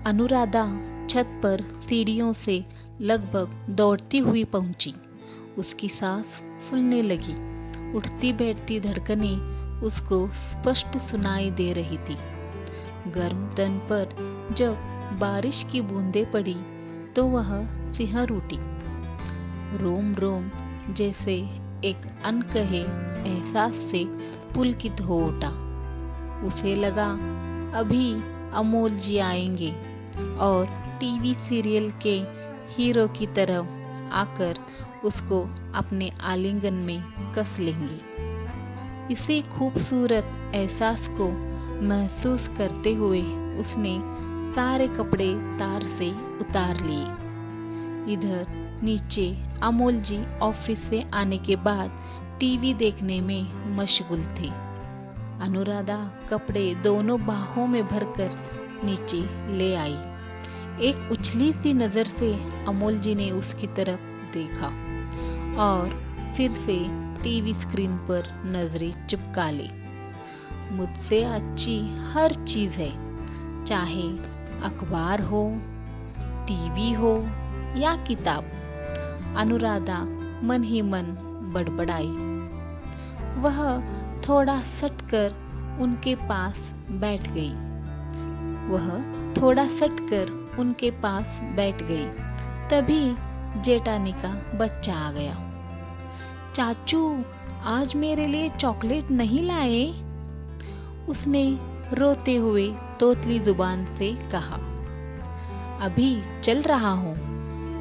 अनुराधा छत पर सीढ़ियों से लगभग दौड़ती हुई पहुंची। उसकी सांस फूलने लगी। उठती बैठती धड़कनें उसको स्पष्ट सुनाई दे रही थी। गर्म तन पर जब बारिश की बूंदें पड़ी तो वह सिहर उठी। रोम रोम जैसे एक अनकहे एहसास से पुलकित हो उठा। उसे लगा अभी अमोल जी आएंगे और टीवी सीरियल के हीरो की तरह आकर उसको अपने आलिंगन में कस लेंगे। इसी खूबसूरत एहसास को महसूस करते हुए उसने सारे कपड़े तार से उतार लिए। इधर नीचे अमोल जी ऑफिस से आने के बाद टीवी देखने में मशगूल थे। अनुराधा कपड़े दोनों बाहों में भरकर नीचे ले आई। एक उछली सी नजर से अमोल जी ने उसकी तरफ देखा और फिर से टीवी स्क्रीन पर नजरें चिपका ली। मुझसे अच्छी हर चीज है, चाहे अखबार हो, टीवी हो या किताब, अनुराधा मन ही मन बड़बड़ाई। वह थोड़ा सटकर उनके पास बैठ गई। तभी जेठानी का बच्चा आ गया। चाचू, आज मेरे लिए चॉकलेट नहीं लाए? उसने रोते हुए तोतली जुबान से कहा। अभी चल रहा हूँ,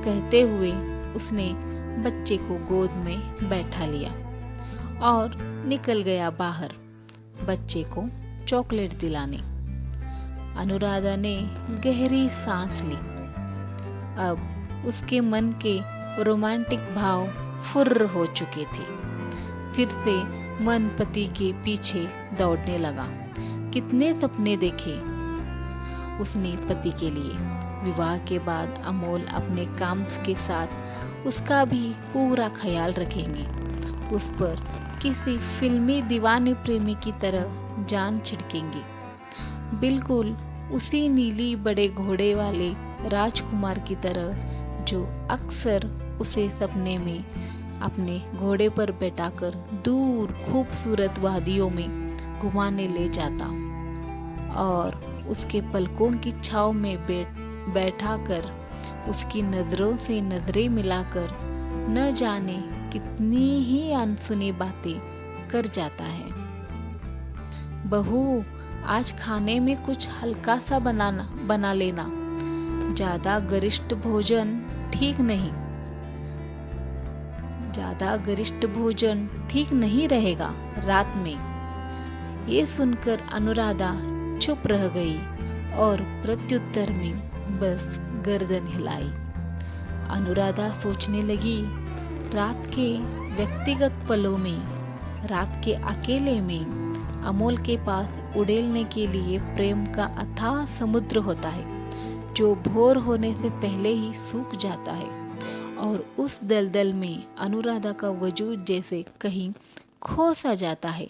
कहते हुए उसने बच्चे को गोद में बैठा लिया और निकल गया बाहर बच्चे को चॉकलेट दिलाने। अनुराधा ने गहरी सांस ली। अब उसके मन के रोमांटिक भाव फुर्र हो चुके थे। फिर से मन पति के पीछे दौड़ने लगा। कितने सपने देखे उसने पति के लिए। विवाह के बाद अमोल अपने काम के साथ उसका भी पूरा ख्याल रखेंगे। उस पर किसी फिल्मी दीवाने प्रेमी की तरह जान छिड़केंगे, बिल्कुल उसी नीली बड़े घोड़े वाले राजकुमार की तरह जो अक्सर उसे सपने में अपने घोड़े पर बैठाकर दूर खूबसूरत वादियों में घुमाने ले जाता और उसके पलकों की छाव में बैठाकर उसकी नजरों से नजरें मिलाकर न जाने कितनी ही अनसुनी बातें कर जाता है। बहू, आज खाने में कुछ हल्का सा बना लेना। ज्यादा गरिष्ठ भोजन ठीक नहीं रहेगा रात में। ये सुनकर अनुराधा चुप रह गई और प्रत्युत्तर में बस गर्दन हिलाई। अनुराधा सोचने लगी, रात के व्यक्तिगत पलों में, रात के अकेले में अमोल के पास उड़ेलने के लिए प्रेम का अथाह समुद्र होता है जो भोर होने से पहले ही सूख जाता है। और उस दलदल में अनुराधा का वजूद जैसे कहीं खो सा जाता है।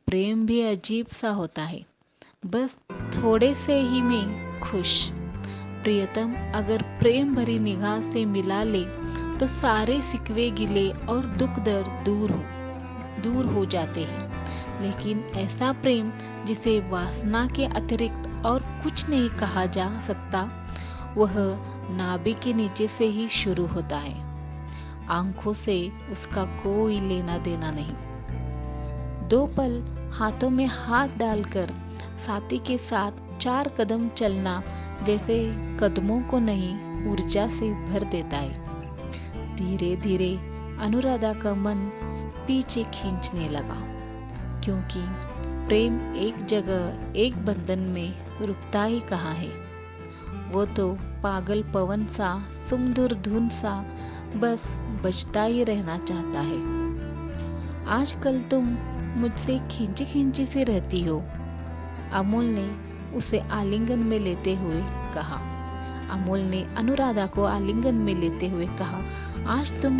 प्रेम भी अजीब सा होता है, बस थोड़े से ही में खुश। प्रियतम अगर प्रेम भरी निगाह से मिला ले तो सारे सिकवे गिले और दुख दर्द दूर हो जाते हैं। लेकिन ऐसा प्रेम जिसे वासना के अतिरिक्त और कुछ नहीं कहा जा सकता, वह नाभि के नीचे से ही शुरू होता है। आंखों से उसका कोई लेना देना नहीं। 2 पल हाथों में हाथ डालकर साथी के साथ 4 कदम चलना जैसे कदमों को नहीं ऊर्जा से भर देता है। धीरे धीरे अनुराधा का मन पीछे खींचने लगा, क्योंकि प्रेम एक जगह एक बंधन में रुकता ही कहाँ है। वो तो पागल पवन सा, सुमधुर धुन सा बस बजता ही रहना चाहता है। आजकल तुम मुझसे खींची से रहती हो, अमोल ने उसे आलिंगन में लेते हुए कहा। अमोल ने अनुराधा को आलिंगन में लेते हुए कहा, आज तुम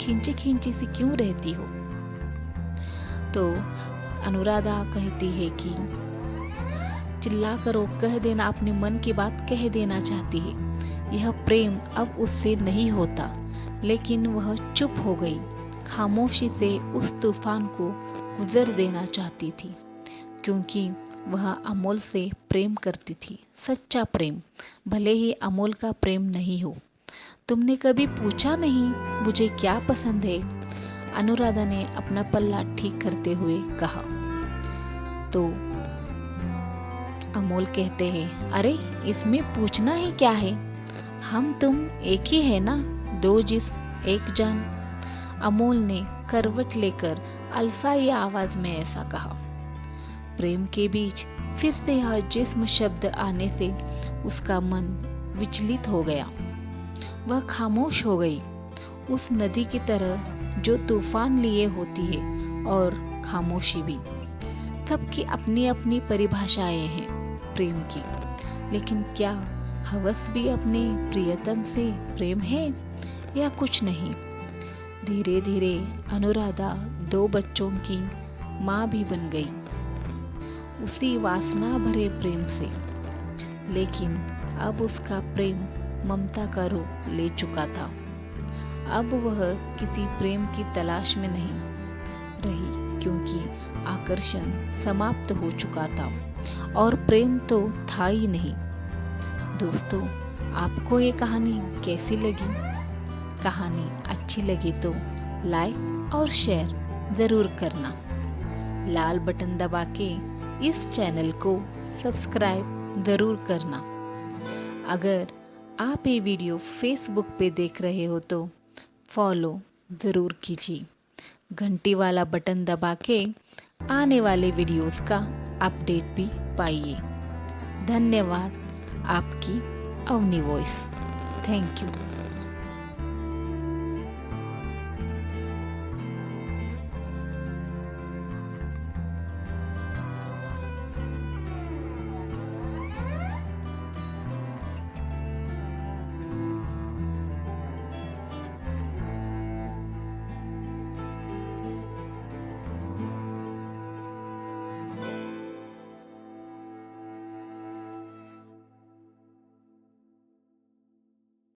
खींची सी क्यों रहती हो? तो अनुराधा कहती है कि चिल्लाकर वो कह देना, अपने मन की बात कह देना चाहती है। यह प्रेम अब उससे नहीं होता, लेकिन वह चुप हो गई, खामोशी से उस तूफान को गुजर देना चाहती थी, क्योंकि वह अमोल से प्रेम करती थी, सच्चा प्रेम, भले ही अमोल का प्रेम नहीं हो। तुमने कभी पूछा नहीं मुझे क्या पसंद है? अनुराधा ने अपना पल्ला ठीक करते हुए कहा। तो अमोल कहते हैं, अरे इसमें पूछना ही क्या है, हम तुम एक ही है ना, दो जिस्म एक जान। अमोल ने करवट लेकर अलसाई आवाज में ऐसा कहा। प्रेम के बीच फिर से यह जिस्म शब्द आने से उसका मन विचलित हो गया। वह खामोश हो गई, उस नदी की तरह जो तूफान लिए होती है, और खामोशी भी। सबकी अपनी अपनी परिभाषाएं हैं प्रेम की, लेकिन क्या हवस भी अपने प्रियतम से प्रेम है या कुछ नहीं? धीरे धीरे अनुराधा 2 बच्चों की माँ भी बन गई, उसी वासना भरे प्रेम से। लेकिन अब उसका प्रेम ममता का रूप ले चुका था। अब वह किसी प्रेम की तलाश में नहीं रही, क्योंकि आकर्षण समाप्त हो चुका था और प्रेम तो था ही नहीं। दोस्तों, आपको ये कहानी कैसी लगी? कहानी अच्छी लगी तो लाइक और शेयर ज़रूर करना। लाल बटन दबा के इस चैनल को सब्सक्राइब ज़रूर करना। अगर आप ये वीडियो फेसबुक पे देख रहे हो तो फॉलो ज़रूर कीजिए। घंटी वाला बटन दबा के आने वाले वीडियोस का अपडेट भी पाइए। धन्यवाद। आपकी अवनी वॉइस। Thank you.